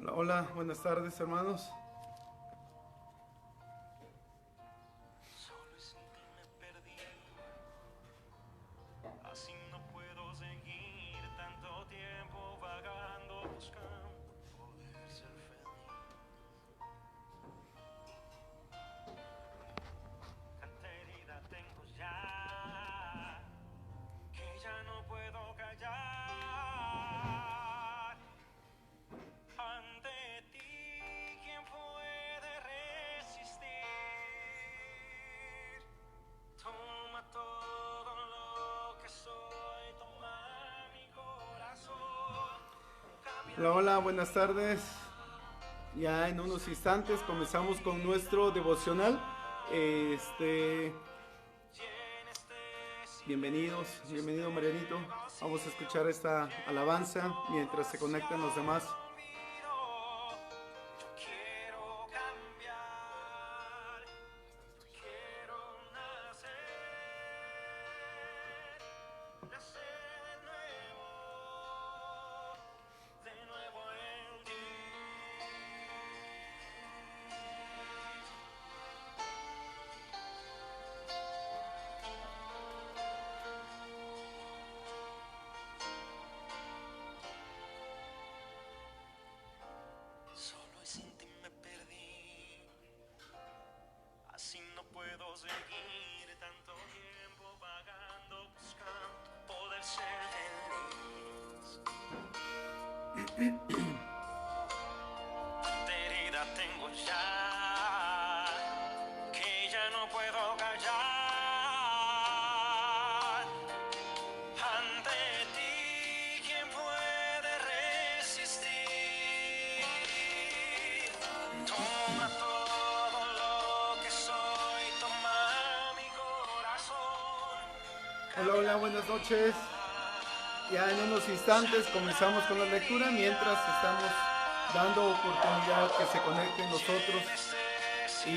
Hola, hola, buenas tardes, hermanos. Solo sin ti me perdí, así no puedo seguir tanto tiempo vagando buscando poder ser feliz. Tanta herida tengo ya, que ya no puedo callar. Ante ti, ¿quién puede resistir? Toma todo lo que soy, toma mi corazón. Hola, hola, buenas tardes. Ya en unos instantes comenzamos con nuestro devocional. Y en este Bienvenidos, silencio bienvenido Marianito. este Vamos a vacío, escuchar esta alabanza llevo mientras se hacia conectan los el demás. olvido. Yo quiero cambiar, quiero nacer de nuevo en ti. Solo y sin ti me perdí, así no puedo seguir tanto tiempo vagando buscando poder ser feliz. Tanta herida tengo ya, que ya no puedo callar. Ante ti, ¿quién puede resistir? Toma todo lo que soy, toma mi corazón. Hola, hola, buenas noches. Ya en unos instantes comenzamos con la lectura mientras estamos dando oportunidad que se conecten nosotros y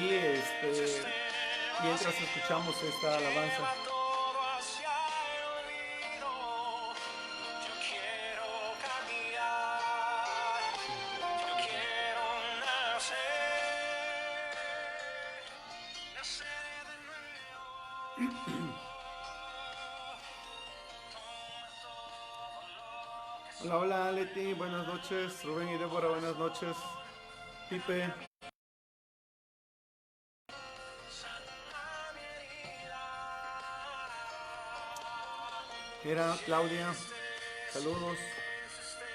mientras escuchamos esta alabanza. Todo hacia el olvido. Yo quiero cambiar, yo quiero nacer de nuevo. Toma todo lo que Hola, soy, hola Leti, buenas noches. Rubén y Débora, buenas noches. Pipe, sana mi herida. Era, Claudia, Este saludos. silencio, este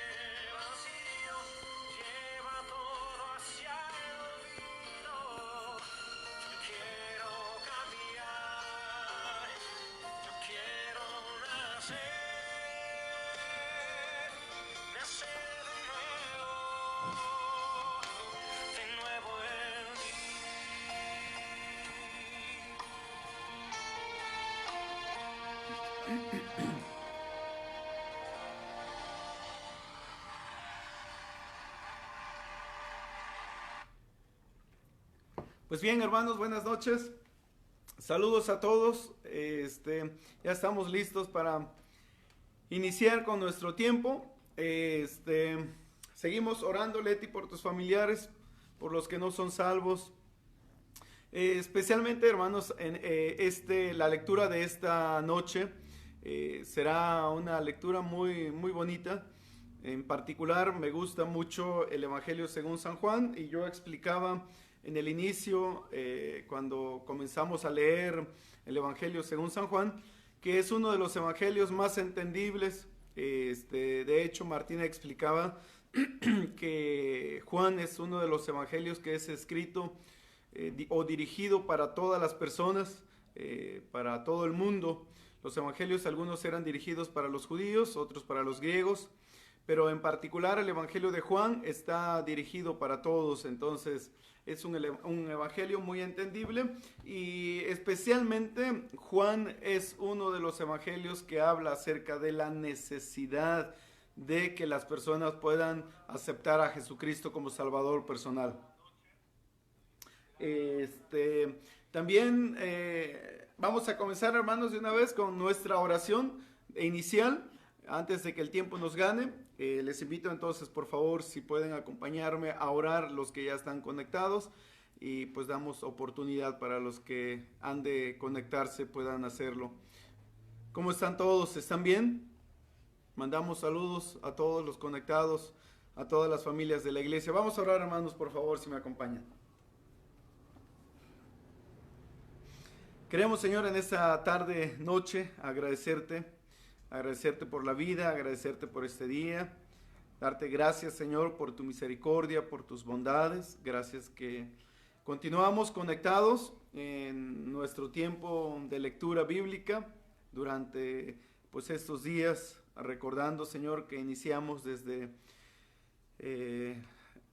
vacío, lleva todo hacia el olvido. Yo quiero cambiar, yo quiero nacer de nuevo en ti. Pues bien, hermanos, buenas noches. Saludos a todos. Ya estamos listos para iniciar con nuestro tiempo. Seguimos orando, Leti, por tus familiares, por los que no son salvos. Especialmente, hermanos, la lectura de esta noche será una lectura muy, muy bonita. En particular, me gusta mucho el Evangelio según San Juan, y yo explicaba en el inicio, cuando comenzamos a leer el Evangelio según San Juan, que es uno de los evangelios más entendibles. De hecho, Martina explicaba que Juan es uno de los evangelios que es escrito o dirigido para todas las personas, para todo el mundo. Los evangelios, algunos eran dirigidos para los judíos, otros para los griegos, pero en particular el evangelio de Juan está dirigido para todos. Entonces es un evangelio muy entendible, y especialmente Juan es uno de los evangelios que habla acerca de la necesidad de que las personas puedan aceptar a Jesucristo como Salvador personal. También vamos a comenzar, hermanos, de una vez con nuestra oración inicial, antes de que el tiempo nos gane. Les invito entonces, por favor, si pueden acompañarme a orar los que ya están conectados y pues damos oportunidad para los que han de conectarse puedan hacerlo. ¿Cómo están todos? ¿Están bien? Mandamos saludos a todos los conectados, a todas las familias de la iglesia. Vamos a orar, hermanos, por favor, si me acompañan. Queremos, Señor, en esta tarde, noche, agradecerte por la vida, agradecerte por este día, darte gracias, Señor, por tu misericordia, por tus bondades. Gracias que continuamos conectados en nuestro tiempo de lectura bíblica durante pues estos días, recordando, Señor, que iniciamos desde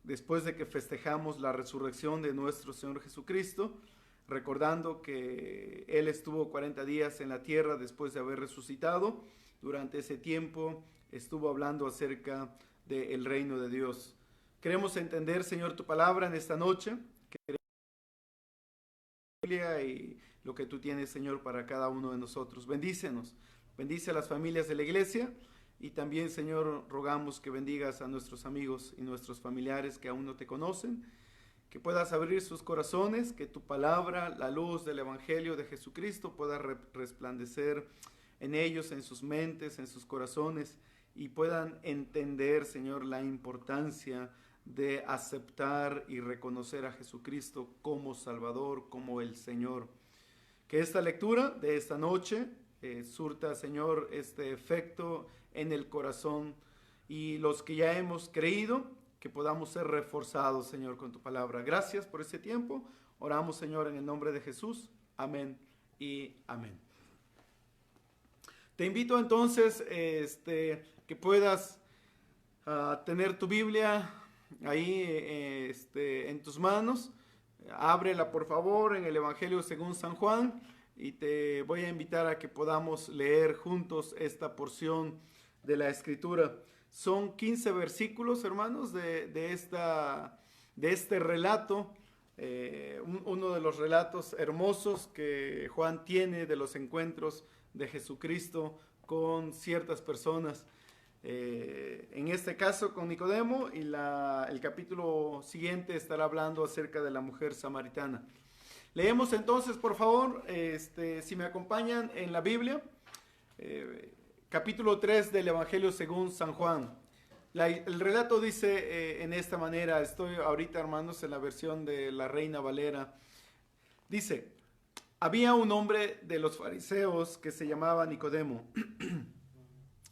después de que festejamos la resurrección de nuestro Señor Jesucristo, recordando que Él estuvo 40 días en la tierra después de haber resucitado. Durante ese tiempo estuvo hablando acerca del reino de Dios. Queremos entender, Señor, tu palabra en esta noche, y lo que tú tienes, Señor, para cada uno de nosotros. Bendícenos, bendice a las familias de la iglesia y también, Señor, rogamos que bendigas a nuestros amigos y nuestros familiares que aún no te conocen, que puedas abrir sus corazones, que tu palabra, la luz del Evangelio de Jesucristo pueda resplandecer en ellos, en sus mentes, en sus corazones y puedan entender, Señor, la importancia de aceptar y reconocer a Jesucristo como Salvador, como el Señor. Que esta lectura de esta noche surta, Señor, este efecto en el corazón y los que ya hemos creído, que podamos ser reforzados, Señor, con tu palabra. Gracias por este tiempo. Oramos, Señor, en el nombre de Jesús. Amén y amén. Te invito entonces que puedas tener tu Biblia ahí en tus manos. Ábrela, por favor, en el Evangelio según San Juan y te voy a invitar a que podamos leer juntos esta porción de la Escritura. Son 15 versículos, hermanos, de este relato, uno de los relatos hermosos que Juan tiene de los encuentros de Jesucristo con ciertas personas. En este caso con Nicodemo, y el capítulo siguiente estará hablando acerca de la mujer samaritana. Leemos entonces, por favor, si me acompañan en la Biblia, capítulo 3 del Evangelio según San Juan. El relato dice en esta manera, estoy ahorita, hermanos, en la versión de la Reina Valera. Dice: había un hombre de los fariseos que se llamaba Nicodemo,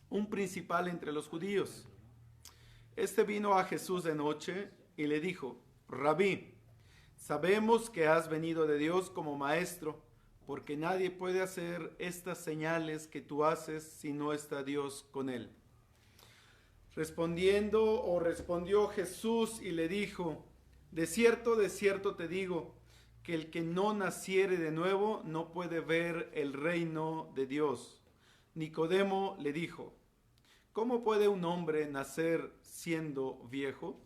un principal entre los judíos. Este vino a Jesús de noche y le dijo: Rabí, sabemos que has venido de Dios como maestro, porque nadie puede hacer estas señales que tú haces si no está Dios con él. Respondió Jesús y le dijo: de cierto te digo, que el que no naciere de nuevo no puede ver el reino de Dios. Nicodemo le dijo: ¿cómo puede un hombre nacer siendo viejo?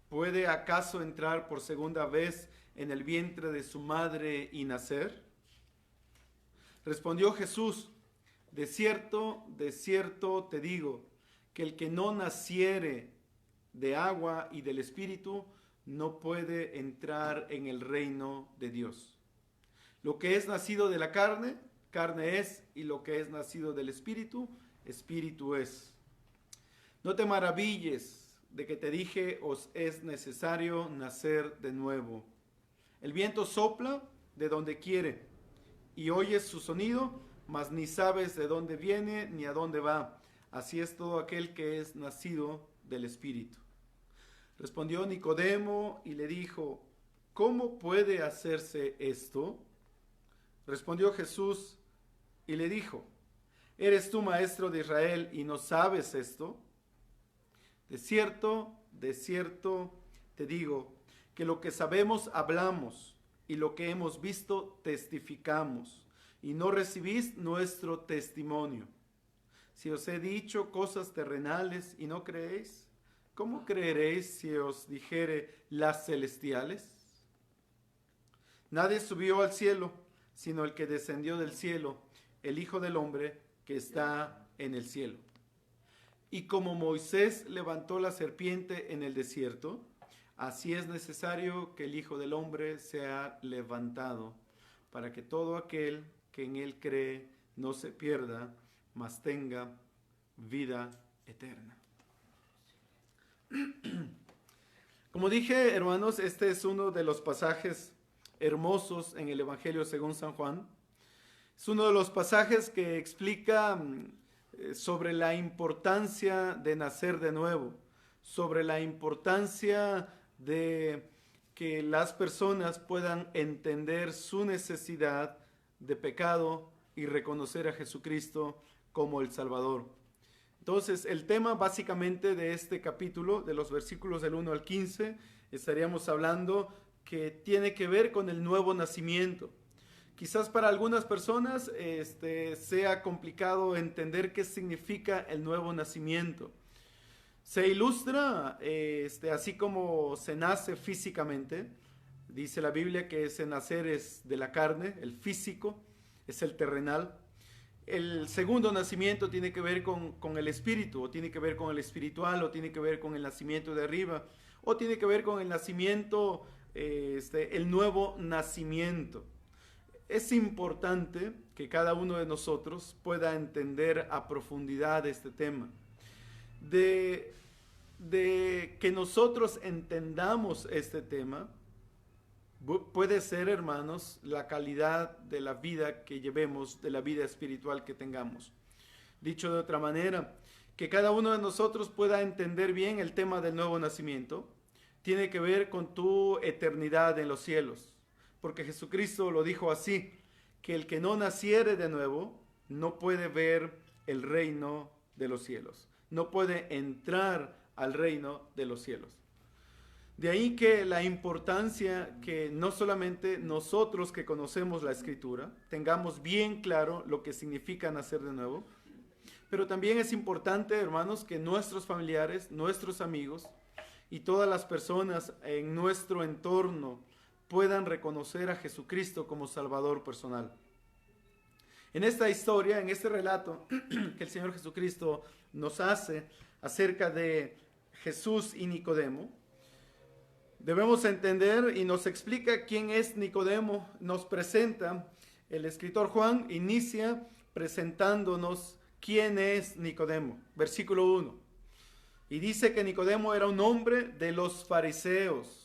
¿Puede acaso entrar por segunda vez en el vientre de su madre y nacer? Respondió Jesús: de cierto te digo, que el que no naciere de agua y del Espíritu no puede entrar en el reino de Dios. Lo que es nacido de la carne, carne es, y lo que es nacido del Espíritu, Espíritu es. No te maravilles de que te dije, os es necesario nacer de nuevo. El viento sopla de donde quiere, y oyes su sonido, mas ni sabes de dónde viene ni a dónde va. Así es todo aquel que es nacido del Espíritu. Respondió Nicodemo y le dijo: ¿cómo puede hacerse esto? Respondió Jesús y le dijo: ¿eres tú maestro de Israel y no sabes esto? De cierto te digo, que lo que sabemos hablamos, y lo que hemos visto testificamos, y no recibís nuestro testimonio. Si os he dicho cosas terrenales y no creéis, ¿cómo creeréis si os dijere las celestiales? Nadie subió al cielo, sino el que descendió del cielo, el Hijo del Hombre que está en el cielo. Y como Moisés levantó la serpiente en el desierto, así es necesario que el Hijo del Hombre sea levantado, para que todo aquel que en él cree no se pierda, mas tenga vida eterna. Como dije, hermanos, este es uno de los pasajes hermosos en el Evangelio según San Juan. Es uno de los pasajes que explica sobre la importancia de nacer de nuevo, sobre la importancia de que las personas puedan entender su necesidad de pecado y reconocer a Jesucristo como el Salvador. Entonces, el tema básicamente de este capítulo, de los versículos del 1 al 15, estaríamos hablando que tiene que ver con el nuevo nacimiento. Quizás para algunas personas sea complicado entender qué significa el nuevo nacimiento. Se ilustra, así como se nace físicamente, dice la Biblia que ese nacer es de la carne, el físico, es el terrenal. El segundo nacimiento tiene que ver con el espíritu, o tiene que ver con el espiritual, o tiene que ver con el nacimiento de arriba, o tiene que ver con el nacimiento, el nuevo nacimiento. Es importante que cada uno de nosotros pueda entender a profundidad este tema. De que nosotros entendamos este tema, puede ser, hermanos, la calidad de la vida que llevemos, de la vida espiritual que tengamos. Dicho de otra manera, que cada uno de nosotros pueda entender bien el tema del nuevo nacimiento, tiene que ver con tu eternidad en los cielos. Porque Jesucristo lo dijo así, que el que no naciere de nuevo no puede ver el reino de los cielos. No puede entrar al reino de los cielos. De ahí que la importancia que no solamente nosotros que conocemos la Escritura tengamos bien claro lo que significa nacer de nuevo, pero también es importante, hermanos, que nuestros familiares, nuestros amigos y todas las personas en nuestro entorno puedan reconocer a Jesucristo como Salvador personal. En esta historia, en este relato que el Señor Jesucristo nos hace acerca de Jesús y Nicodemo, debemos entender y nos explica quién es Nicodemo. Nos presenta, el escritor Juan inicia presentándonos quién es Nicodemo. Versículo 1. Y dice que Nicodemo era un hombre de los fariseos.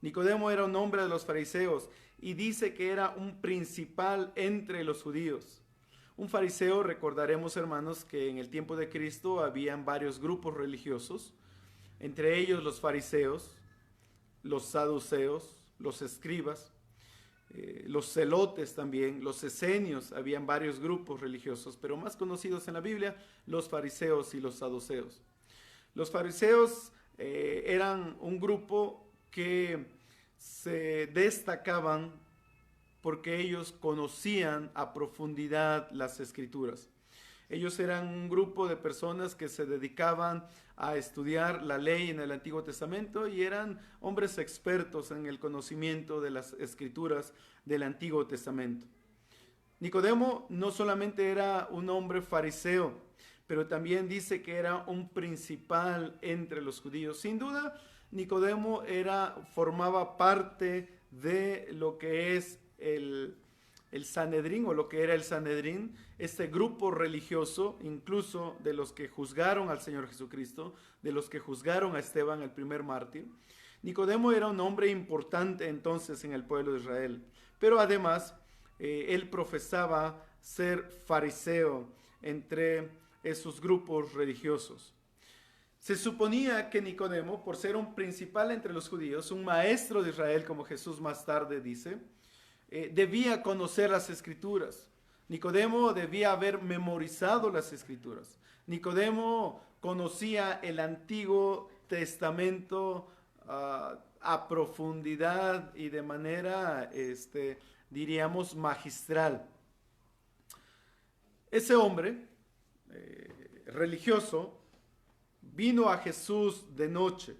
Nicodemo era un hombre de los fariseos y dice que era un principal entre los judíos. Un fariseo, recordaremos, hermanos, que en el tiempo de Cristo habían varios grupos religiosos, entre ellos los fariseos, los saduceos, los escribas, los celotes también, los esenios, habían varios grupos religiosos, pero más conocidos en la Biblia, los fariseos y los saduceos. Los fariseos eran un grupo que se destacaban porque ellos conocían a profundidad las Escrituras. Ellos eran un grupo de personas que se dedicaban a estudiar la ley en el Antiguo Testamento y eran hombres expertos en el conocimiento de las Escrituras del Antiguo Testamento. Nicodemo no solamente era un hombre fariseo, pero también dice que era un principal entre los judíos. Sin duda, Nicodemo formaba parte de lo que es el Sanedrín, o lo que era el Sanedrín, este grupo religioso, incluso de los que juzgaron al Señor Jesucristo, de los que juzgaron a Esteban, el primer mártir. Nicodemo era un hombre importante entonces en el pueblo de Israel, pero además él profesaba ser fariseo entre esos grupos religiosos. Se suponía que Nicodemo, por ser un principal entre los judíos, un maestro de Israel, como Jesús más tarde dice, debía conocer las Escrituras. Nicodemo debía haber memorizado las Escrituras. Nicodemo conocía el Antiguo Testamento a profundidad y de manera, diríamos, magistral. Ese hombre religioso vino a Jesús de noche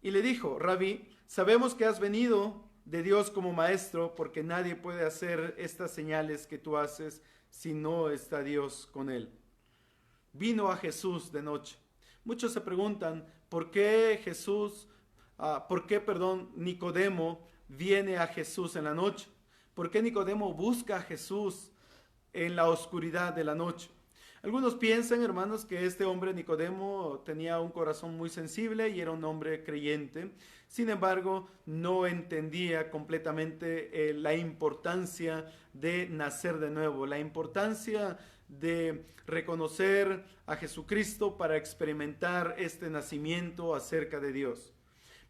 y le dijo: Rabí, sabemos que has venido de Dios como maestro, porque nadie puede hacer estas señales que tú haces si no está Dios con él. vino a Jesús de noche. Muchos se preguntan por qué Nicodemo viene a Jesús en la noche. ¿Por qué Nicodemo busca a Jesús en la oscuridad de la noche? Algunos piensan, hermanos, que este hombre Nicodemo tenía un corazón muy sensible y era un hombre creyente. Sin embargo, no entendía completamente la importancia de nacer de nuevo, la importancia de reconocer a Jesucristo para experimentar este nacimiento acerca de Dios.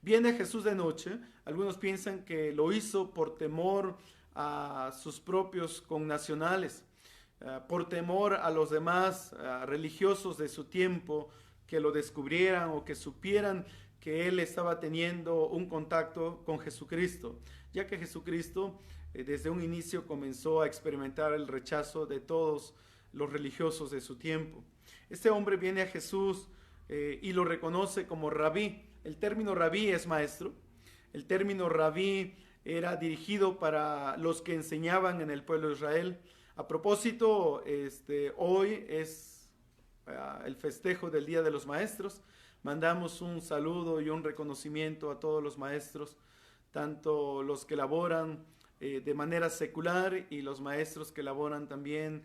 Viene Jesús de noche. Algunos piensan que lo hizo por temor a sus propios connacionales, por temor a los demás religiosos de su tiempo que lo descubrieran o que supieran que él estaba teniendo un contacto con Jesucristo, ya que Jesucristo desde un inicio comenzó a experimentar el rechazo de todos los religiosos de su tiempo. Este hombre viene a Jesús y lo reconoce como rabí. El término rabí es maestro. El término rabí era dirigido para los que enseñaban en el pueblo de Israel. A propósito, hoy es el festejo del Día de los Maestros. Mandamos un saludo y un reconocimiento a todos los maestros, tanto los que laboran de manera secular y los maestros que laboran también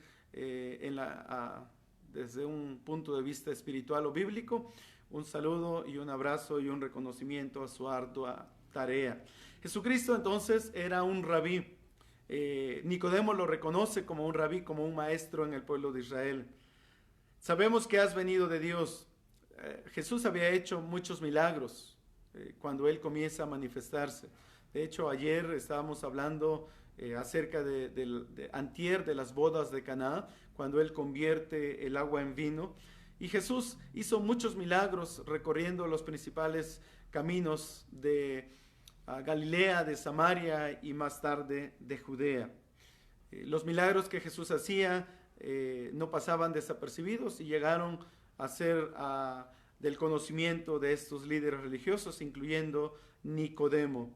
desde un punto de vista espiritual o bíblico. Un saludo y un abrazo y un reconocimiento a su ardua tarea. Jesucristo entonces era un rabí. Nicodemo lo reconoce como un rabí, como un maestro en el pueblo de Israel. Sabemos que has venido de Dios. Jesús había hecho muchos milagros cuando él comienza a manifestarse. De hecho, ayer estábamos hablando acerca de antier de las bodas de Caná, cuando él convierte el agua en vino. Y Jesús hizo muchos milagros recorriendo los principales caminos de Galilea, de Samaria y más tarde de Judea. Los milagros que Jesús hacía no pasaban desapercibidos y llegaron a ser del conocimiento de estos líderes religiosos, incluyendo Nicodemo.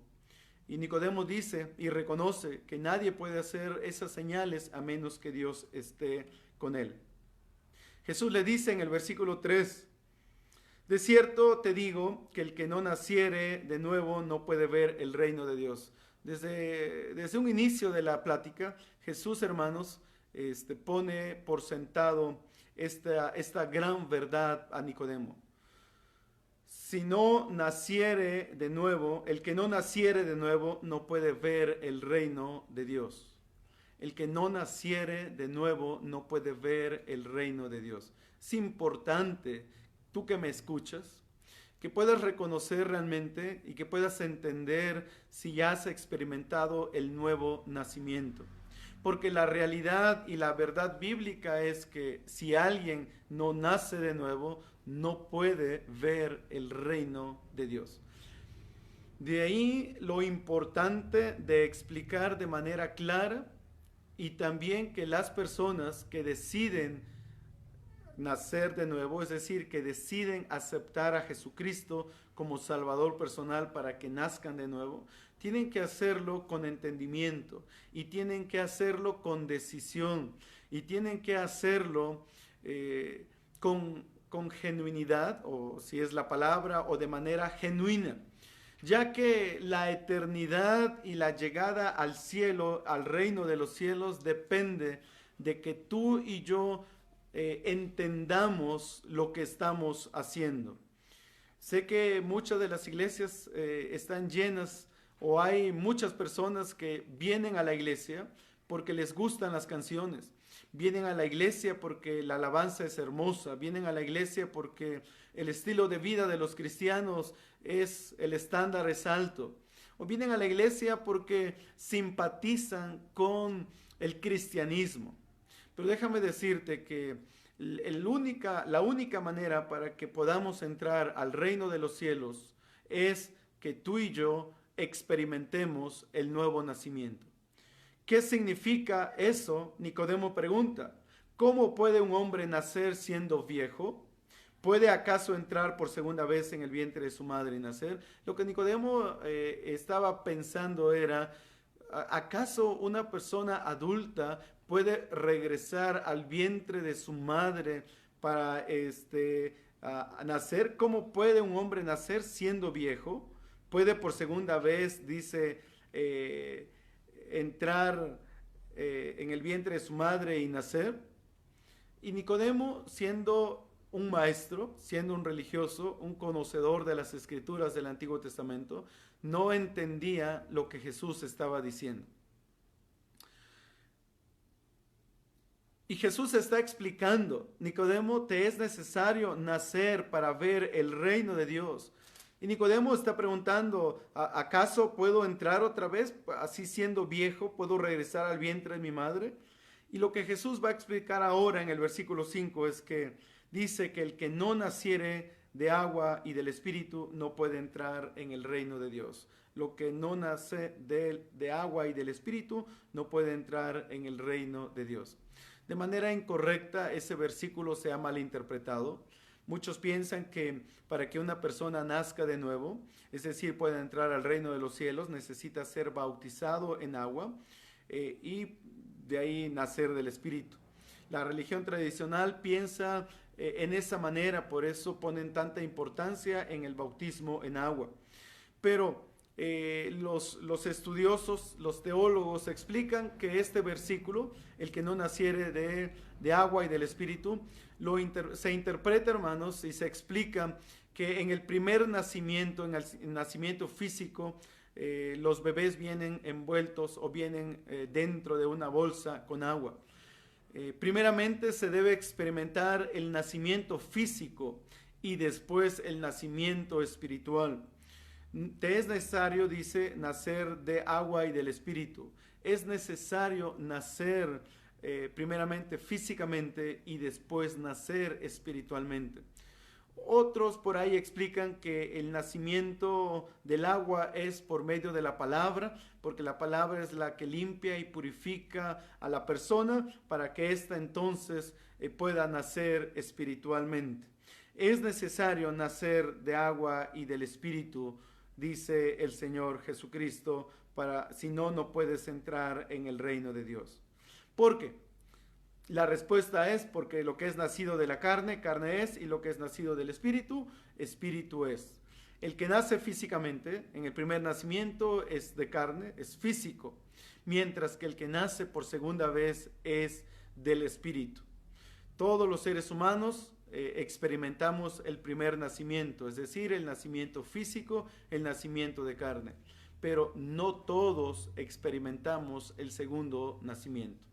Y Nicodemo dice y reconoce que nadie puede hacer esas señales a menos que Dios esté con él. Jesús le dice en el versículo 3, de cierto te digo que el que no naciere de nuevo no puede ver el reino de Dios. Desde un inicio de la plática, Jesús, hermanos, pone por sentado esta gran verdad a Nicodemo. Si no naciere de nuevo, el que no naciere de nuevo no puede ver el reino de Dios. El que no naciere de nuevo no puede ver el reino de Dios. Es importante, tú que me escuchas, que puedas reconocer realmente y que puedas entender si ya has experimentado el nuevo nacimiento. Porque la realidad y la verdad bíblica es que si alguien no nace de nuevo, no puede ver el reino de Dios. De ahí lo importante de explicar de manera clara y también que las personas que deciden nacer de nuevo, es decir, que deciden aceptar a Jesucristo como Salvador personal para que nazcan de nuevo, tienen que hacerlo con entendimiento y tienen que hacerlo con decisión y tienen que hacerlo con genuinidad, o si es la palabra, o de manera genuina, ya que la eternidad y la llegada al cielo, al reino de los cielos, depende de que tú y yo entendamos lo que estamos haciendo. Sé que muchas de las iglesias están llenas, o hay muchas personas que vienen a la iglesia porque les gustan las canciones, vienen a la iglesia porque la alabanza es hermosa, vienen a la iglesia porque el estilo de vida de los cristianos el estándar es alto, o vienen a la iglesia porque simpatizan con el cristianismo. Pero déjame decirte que la única manera para que podamos entrar al reino de los cielos es que tú y yo experimentemos el nuevo nacimiento. ¿Qué significa eso? Nicodemo pregunta. ¿Cómo puede un hombre nacer siendo viejo? ¿Puede acaso entrar por segunda vez en el vientre de su madre y nacer? Lo que Nicodemo estaba pensando era, ¿acaso una persona adulta puede regresar al vientre de su madre para nacer. ¿Cómo puede un hombre nacer siendo viejo? Puede por segunda vez, dice, entrar en el vientre de su madre y nacer. Y Nicodemo, siendo un maestro, siendo un religioso, un conocedor de las escrituras del Antiguo Testamento, no entendía lo que Jesús estaba diciendo. Y Jesús está explicando: Nicodemo, te es necesario nacer para ver el reino de Dios. Y Nicodemo está preguntando: ¿acaso puedo entrar otra vez? Así siendo viejo, ¿puedo regresar al vientre de mi madre? Y lo que Jesús va a explicar ahora en el versículo 5 es que dice que el que no naciere de agua y del Espíritu no puede entrar en el reino de Dios. Lo que no nace de agua y del Espíritu no puede entrar en el reino de Dios. De manera incorrecta, ese versículo se ha malinterpretado. Muchos piensan que para que una persona nazca de nuevo, es decir, pueda entrar al reino de los cielos, necesita ser bautizado en agua y de ahí nacer del Espíritu. La religión tradicional piensa en esa manera, por eso ponen tanta importancia en el bautismo en agua. Pero los estudiosos, los teólogos explican que este versículo, el que no naciere de agua y del Espíritu, se interpreta, hermanos, y se explica que en el primer nacimiento, en el nacimiento físico, los bebés vienen envueltos o vienen dentro de una bolsa con agua. Primeramente se debe experimentar el nacimiento físico y después el nacimiento espiritual. Te es necesario, dice, nacer de agua y del Espíritu. Es necesario nacer primeramente físicamente y después nacer espiritualmente. Otros por ahí explican que el nacimiento del agua es por medio de la palabra, porque la palabra es la que limpia y purifica a la persona para que ésta entonces pueda nacer espiritualmente. Es necesario nacer de agua y del Espíritu, dice el Señor Jesucristo, si no, no puedes entrar en el reino de Dios. ¿Por qué? La respuesta es porque lo que es nacido de la carne, carne es, y lo que es nacido del Espíritu, Espíritu es. El que nace físicamente, en el primer nacimiento, es de carne, es físico, mientras que el que nace por segunda vez es del Espíritu. Todos los seres humanos experimentamos el primer nacimiento, es decir, el nacimiento físico, el nacimiento de carne, pero no todos experimentamos el segundo nacimiento.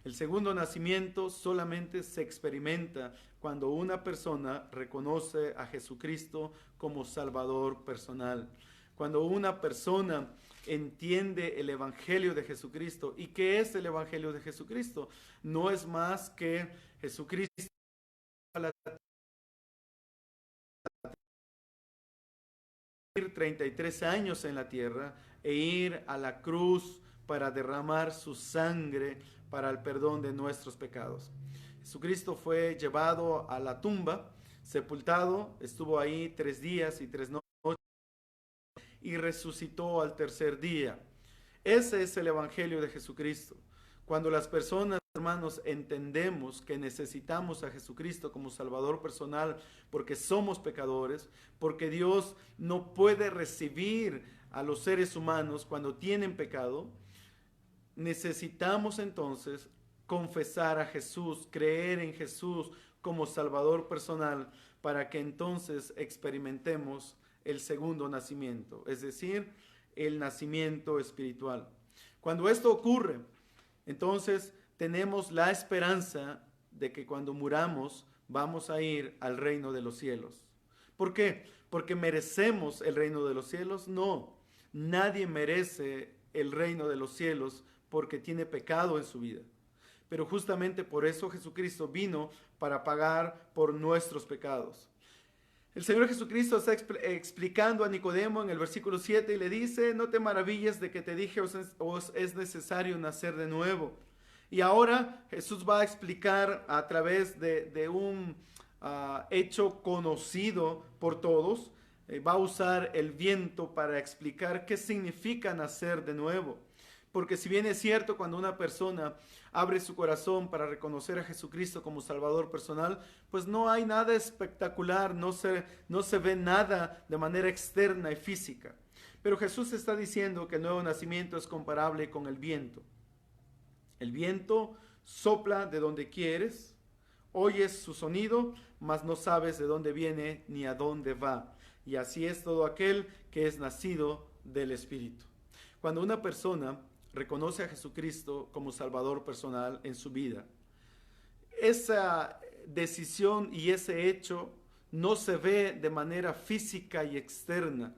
El segundo nacimiento solamente se experimenta cuando una persona reconoce a Jesucristo como Salvador personal. Cuando una persona entiende el Evangelio de Jesucristo. ¿Y qué es el Evangelio de Jesucristo? No es más que Jesucristo 33 años en la tierra e ir a la cruz para derramar su sangre para el perdón de nuestros pecados. Jesucristo fue llevado a la tumba, sepultado, estuvo ahí 3 días y 3 noches y resucitó al tercer día. Ese es el Evangelio de Jesucristo. Cuando las personas, hermanos, entendemos que necesitamos a Jesucristo como Salvador personal porque somos pecadores, porque Dios no puede recibir a los seres humanos cuando tienen pecado, necesitamos entonces confesar a Jesús, creer en Jesús como Salvador personal para que entonces experimentemos el segundo nacimiento, es decir, el nacimiento espiritual. Cuando esto ocurre, entonces tenemos la esperanza de que cuando muramos vamos a ir al reino de los cielos. ¿Por qué? ¿Porque merecemos el reino de los cielos? No, nadie merece el reino de los cielos porque tiene pecado en su vida. Pero justamente por eso Jesucristo vino para pagar por nuestros pecados. El Señor Jesucristo está explicando a Nicodemo en el versículo 7 y le dice: no te maravilles de que te dije os es necesario nacer de nuevo. Y ahora Jesús va a explicar a través de un hecho conocido por todos, va a usar el viento para explicar qué significa nacer de nuevo. Porque si bien es cierto, cuando una persona abre su corazón para reconocer a Jesucristo como Salvador personal, pues no hay nada espectacular, no se ve nada de manera externa y física. Pero Jesús está diciendo que el nuevo nacimiento es comparable con el viento. El viento sopla de donde quieres, oyes su sonido, mas no sabes de dónde viene ni a dónde va. Y así es todo aquel que es nacido del Espíritu. Cuando una persona reconoce a Jesucristo como Salvador personal en su vida, esa decisión y ese hecho no se ve de manera física y externa.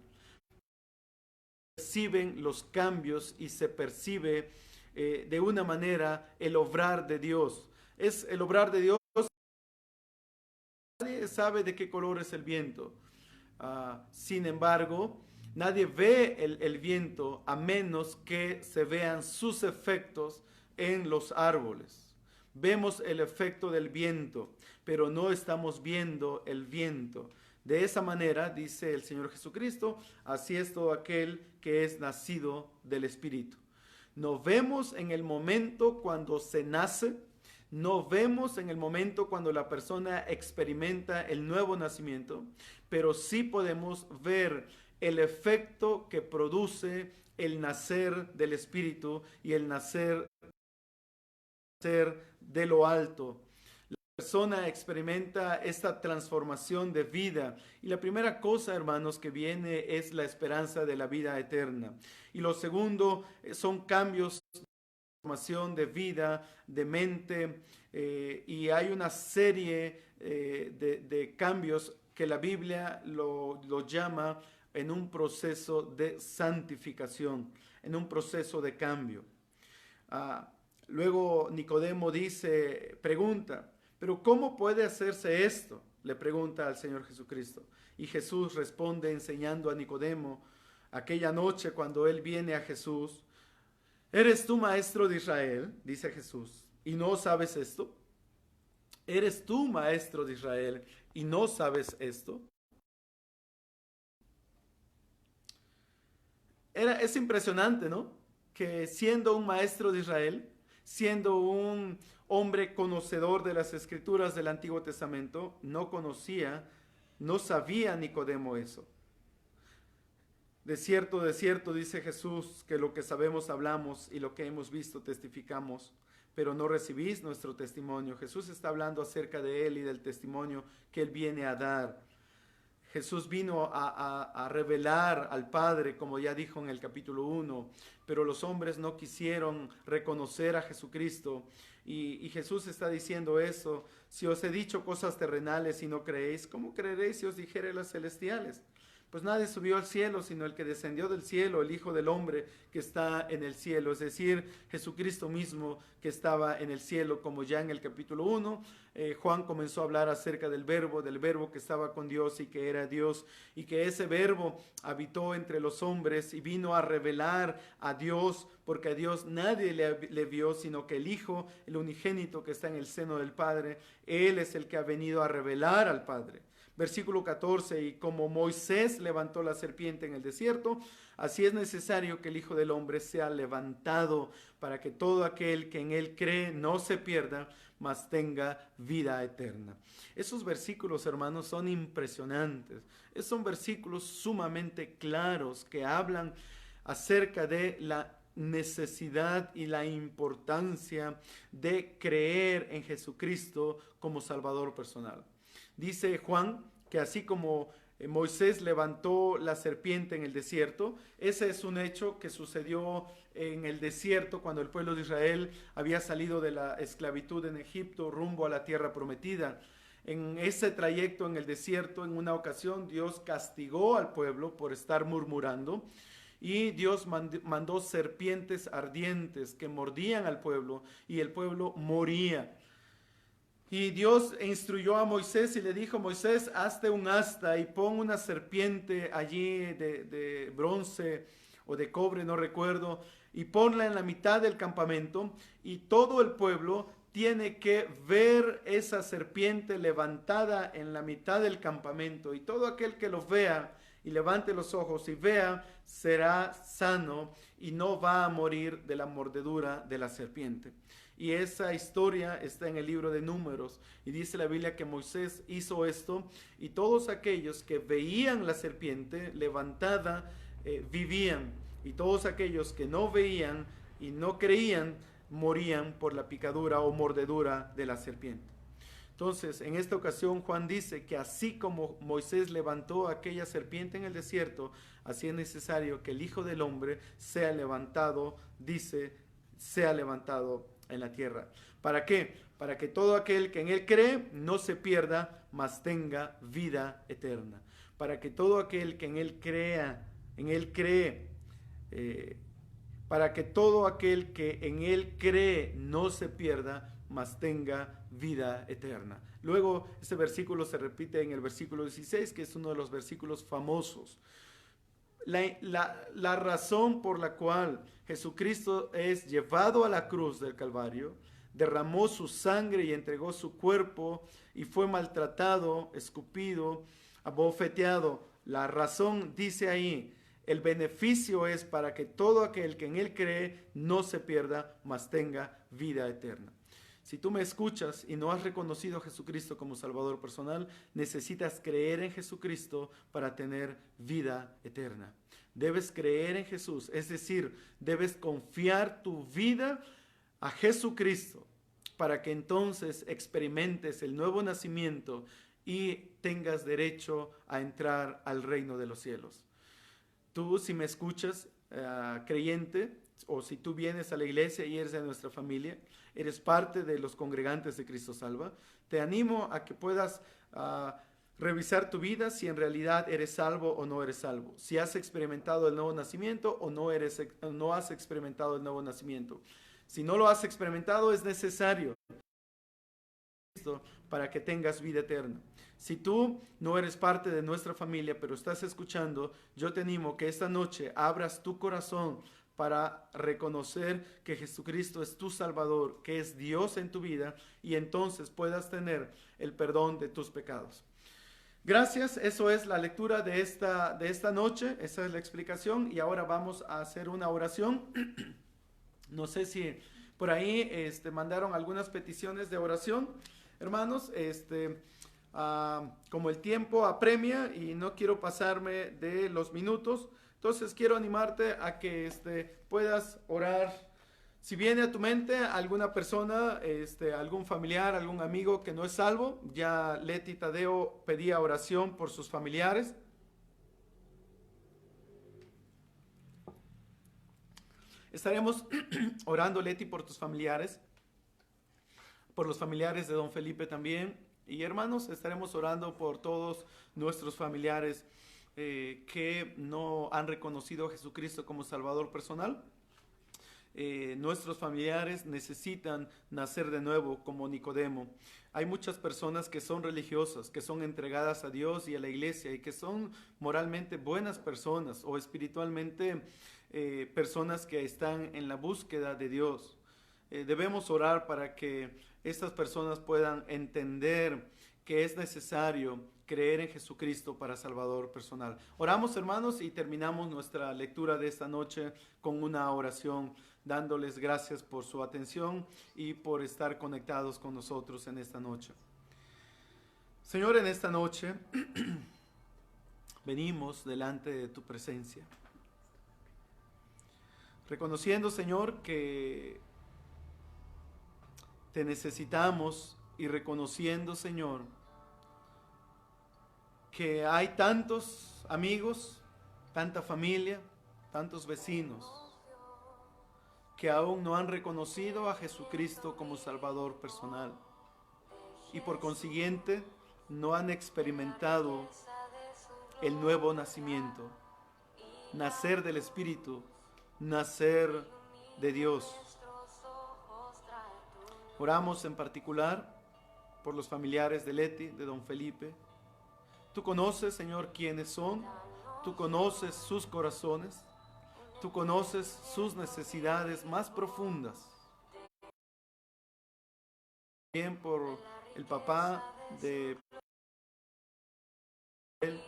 Perciben los cambios y se percibe de una manera el obrar de Dios. Es el obrar de Dios. Nadie sabe de qué color es el viento. Sin embargo, nadie ve el viento a menos que se vean sus efectos en los árboles. Vemos el efecto del viento, pero no estamos viendo el viento. De esa manera, dice el Señor Jesucristo, así es todo aquel que es nacido del Espíritu. No vemos en el momento cuando se nace, no vemos en el momento cuando la persona experimenta el nuevo nacimiento, pero sí podemos ver el efecto que produce el nacer del Espíritu y el nacer de lo alto. La persona experimenta esta transformación de vida y la primera cosa, hermanos, que viene es la esperanza de la vida eterna. Y lo segundo son cambios de vida, de mente, y hay una serie de cambios que la Biblia lo llama en un proceso de santificación, en un proceso de cambio. Luego Nicodemo pregunta, ¿pero cómo puede hacerse esto? Le pregunta al Señor Jesucristo. Y Jesús responde enseñando a Nicodemo aquella noche cuando él viene a Jesús. ¿Eres tú maestro de Israel? Dice Jesús, ¿y no sabes esto? ¿Eres tú maestro de Israel y no sabes esto? Es impresionante, ¿no? Que siendo un maestro de Israel, siendo un hombre conocedor de las escrituras del Antiguo Testamento, no sabía Nicodemo eso. De cierto, dice Jesús, que lo que sabemos hablamos y lo que hemos visto testificamos, pero no recibís nuestro testimonio. Jesús está hablando acerca de él y del testimonio que él viene a dar. Jesús vino a revelar al Padre, como ya dijo en el capítulo 1, pero los hombres no quisieron reconocer a Jesucristo. Y Jesús está diciendo eso: si os he dicho cosas terrenales y no creéis, ¿cómo creeréis si os dijere las celestiales? Pues nadie subió al cielo sino el que descendió del cielo, el Hijo del Hombre que está en el cielo, es decir, Jesucristo mismo que estaba en el cielo, como ya en el capítulo 1, Juan comenzó a hablar acerca del verbo que estaba con Dios y que era Dios, y que ese verbo habitó entre los hombres y vino a revelar a Dios, porque a Dios nadie le vio, sino que el Hijo, el unigénito que está en el seno del Padre, Él es el que ha venido a revelar al Padre. Versículo 14, y como Moisés levantó la serpiente en el desierto, así es necesario que el Hijo del Hombre sea levantado para que todo aquel que en él cree no se pierda, mas tenga vida eterna. Esos versículos, hermanos, son impresionantes. Son versículos sumamente claros que hablan acerca de la necesidad y la importancia de creer en Jesucristo como Salvador personal. Dice Juan que así como Moisés levantó la serpiente en el desierto, ese es un hecho que sucedió en el desierto cuando el pueblo de Israel había salido de la esclavitud en Egipto rumbo a la tierra prometida. En ese trayecto en el desierto, en una ocasión, Dios castigó al pueblo por estar murmurando, y Dios mandó serpientes ardientes que mordían al pueblo y el pueblo moría. Y Dios instruyó a Moisés y le dijo: Moisés, hazte un asta y pon una serpiente allí de bronce o de cobre, no recuerdo, y ponla en la mitad del campamento, y todo el pueblo tiene que ver esa serpiente levantada en la mitad del campamento, y todo aquel que lo vea y levante los ojos y vea, será sano y no va a morir de la mordedura de la serpiente. Y esa historia está en el libro de Números, y dice la Biblia que Moisés hizo esto, y todos aquellos que veían la serpiente levantada vivían, y todos aquellos que no veían y no creían morían por la picadura o mordedura de la serpiente. Entonces, en esta ocasión Juan dice que así como Moisés levantó aquella serpiente en el desierto, así es necesario que el Hijo del Hombre sea levantado, dice, sea levantado en la tierra. ¿Para qué? Para que todo aquel que en él cree no se pierda, mas tenga vida eterna. Para que todo aquel que en él crea, en él cree, para que todo aquel que en él cree no se pierda, mas tenga vida eterna. Luego, este versículo se repite en el versículo 16, que es uno de los versículos famosos. La razón por la cual Jesucristo es llevado a la cruz del Calvario, derramó su sangre y entregó su cuerpo y fue maltratado, escupido, abofeteado. La razón, dice ahí, el beneficio es para que todo aquel que en él cree no se pierda, mas tenga vida eterna. Si tú me escuchas y no has reconocido a Jesucristo como Salvador personal, necesitas creer en Jesucristo para tener vida eterna. Debes creer en Jesús, es decir, debes confiar tu vida a Jesucristo para que entonces experimentes el nuevo nacimiento y tengas derecho a entrar al reino de los cielos. Tú, si me escuchas, creyente, o si tú vienes a la iglesia y eres de nuestra familia, eres parte de los congregantes de Cristo Salva, te animo a que puedas revisar tu vida si en realidad eres salvo o no eres salvo. Si has experimentado el nuevo nacimiento o no has experimentado el nuevo nacimiento. Si no lo has experimentado, es necesario para que tengas vida eterna. Si tú no eres parte de nuestra familia, pero estás escuchando, yo te animo que esta noche abras tu corazón para reconocer que Jesucristo es tu Salvador, que es Dios en tu vida, y entonces puedas tener el perdón de tus pecados. Gracias, eso es la lectura de esta noche, esa es la explicación, y ahora vamos a hacer una oración. No sé si por ahí mandaron algunas peticiones de oración, hermanos, como el tiempo apremia y no quiero pasarme de los minutos, entonces quiero animarte a que puedas orar. Si viene a tu mente alguna persona, algún familiar, algún amigo que no es salvo, ya Leti Tadeo pedía oración por sus familiares. Estaremos orando, Leti, por tus familiares, por los familiares de don Felipe también. Y hermanos, estaremos orando por todos nuestros familiares que no han reconocido a Jesucristo como Salvador personal. Nuestros familiares necesitan nacer de nuevo como Nicodemo. Hay muchas personas que son religiosas, que son entregadas a Dios y a la iglesia y que son moralmente buenas personas o espiritualmente personas que están en la búsqueda de Dios. Debemos orar para que estas personas puedan entender que es necesario creer en Jesucristo para Salvador personal. Oramos, hermanos, y terminamos nuestra lectura de esta noche con una oración, dándoles gracias por su atención y por estar conectados con nosotros en esta noche. Señor, en esta noche venimos delante de tu presencia, reconociendo, Señor, que te necesitamos y reconociendo, Señor, que hay tantos amigos, tanta familia, tantos vecinos que aún no han reconocido a Jesucristo como Salvador personal y por consiguiente no han experimentado el nuevo nacimiento, nacer del Espíritu, nacer de Dios. Oramos en particular por los familiares de Leti, de don Felipe. Tú conoces, Señor, quiénes son, tú conoces sus corazones, tú conoces sus necesidades más profundas. también por el papá de él.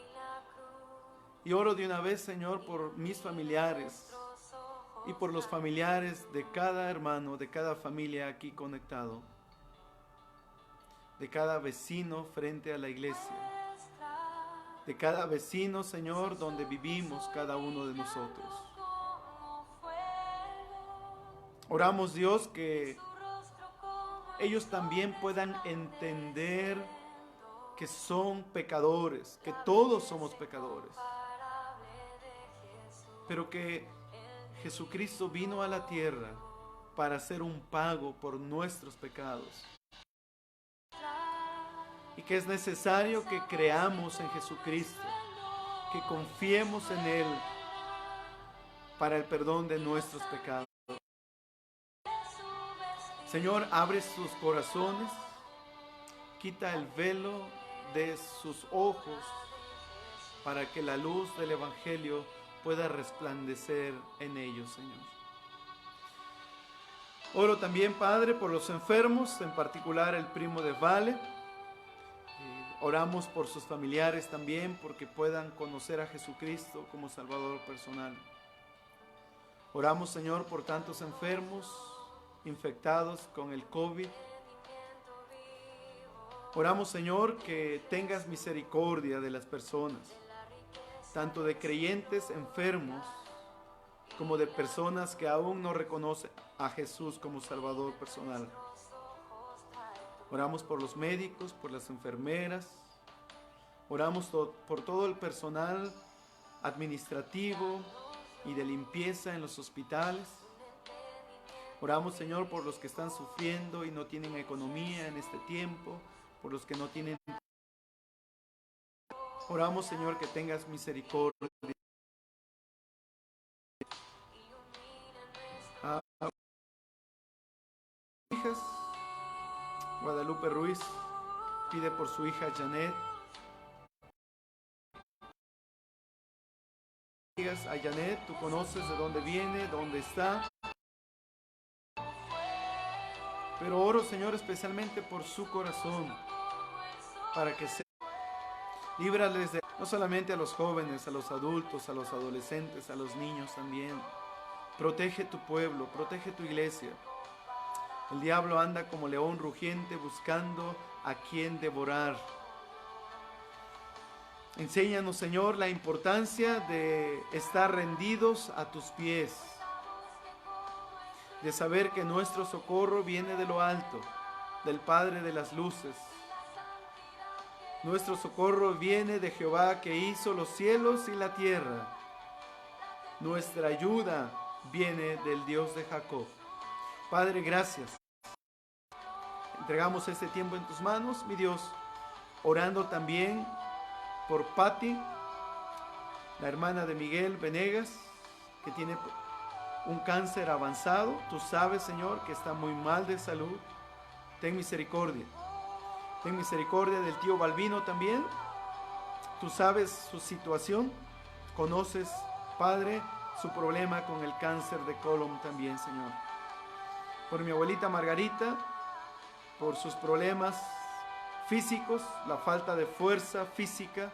Y oro de una vez, Señor, por mis familiares y por los familiares de cada hermano, de cada familia aquí conectado, de cada vecino frente a la iglesia, de cada vecino, Señor, donde vivimos cada uno de nosotros. Oramos, Dios, que ellos también puedan entender que son pecadores, que todos somos pecadores, pero que Jesucristo vino a la tierra para hacer un pago por nuestros pecados, y que es necesario que creamos en Jesucristo, que confiemos en Él para el perdón de nuestros pecados. Señor, abre sus corazones, quita el velo de sus ojos para que la luz del Evangelio pueda resplandecer en ellos, Señor. Oro también, Padre, por los enfermos, en particular el primo de Vale. Oramos por sus familiares también, porque puedan conocer a Jesucristo como Salvador personal. Oramos, Señor, por tantos enfermos infectados con el COVID. Oramos, Señor, que tengas misericordia de las personas, tanto de creyentes enfermos como de personas que aún no reconocen a Jesús como Salvador personal. Oramos por los médicos, por las enfermeras. Oramos por todo el personal administrativo y de limpieza en los hospitales. Oramos, Señor, por los que están sufriendo y no tienen economía en este tiempo, por los que no tienen. Oramos, Señor, que tengas misericordia. Hijas, Guadalupe Ruiz pide por su hija Janet. A Janet, tú conoces de dónde viene, dónde está. Pero oro, Señor, especialmente por su corazón, para que se líbrales de, no solamente a los jóvenes, a los adultos, a los adolescentes, a los niños también. Protege tu pueblo, protege tu iglesia. El diablo anda como león rugiente buscando a quien devorar. Enséñanos, Señor, la importancia de estar rendidos a tus pies, de saber que nuestro socorro viene de lo alto, del Padre de las luces. Nuestro socorro viene de Jehová, que hizo los cielos y la tierra. Nuestra ayuda viene del Dios de Jacob. Padre, gracias. Entregamos este tiempo en tus manos, mi Dios, orando también por Patti, la hermana de Miguel Venegas, que tiene un cáncer avanzado. Tú sabes, Señor, que está muy mal de salud. Ten misericordia. Ten misericordia del tío Balbino también. Tú sabes su situación. Conoces, Padre, su problema con el cáncer de colon también, Señor. Por mi abuelita Margarita, por sus problemas físicos, la falta de fuerza física,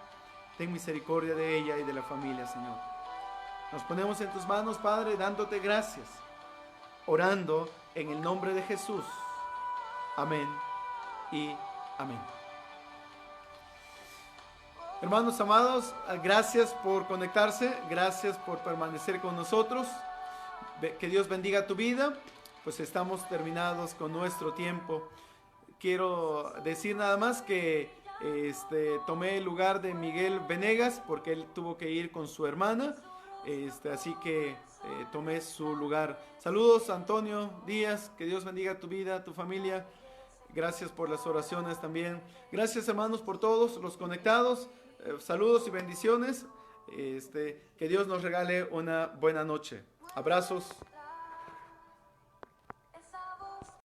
ten misericordia de ella y de la familia, Señor. Nos ponemos en tus manos, Padre, dándote gracias, orando en el nombre de Jesús. Amén y amén. Hermanos amados, gracias por conectarse, gracias por permanecer con nosotros. Que Dios bendiga tu vida. Pues estamos terminados con nuestro tiempo. Quiero decir nada más que tomé el lugar de Miguel Venegas porque él tuvo que ir con su hermana. Así que tomé su lugar. Saludos, Antonio Díaz, que Dios bendiga tu vida, tu familia. Gracias por las oraciones también. Gracias, hermanos, por todos los conectados. Saludos y bendiciones. Que Dios nos regale una buena noche. Abrazos.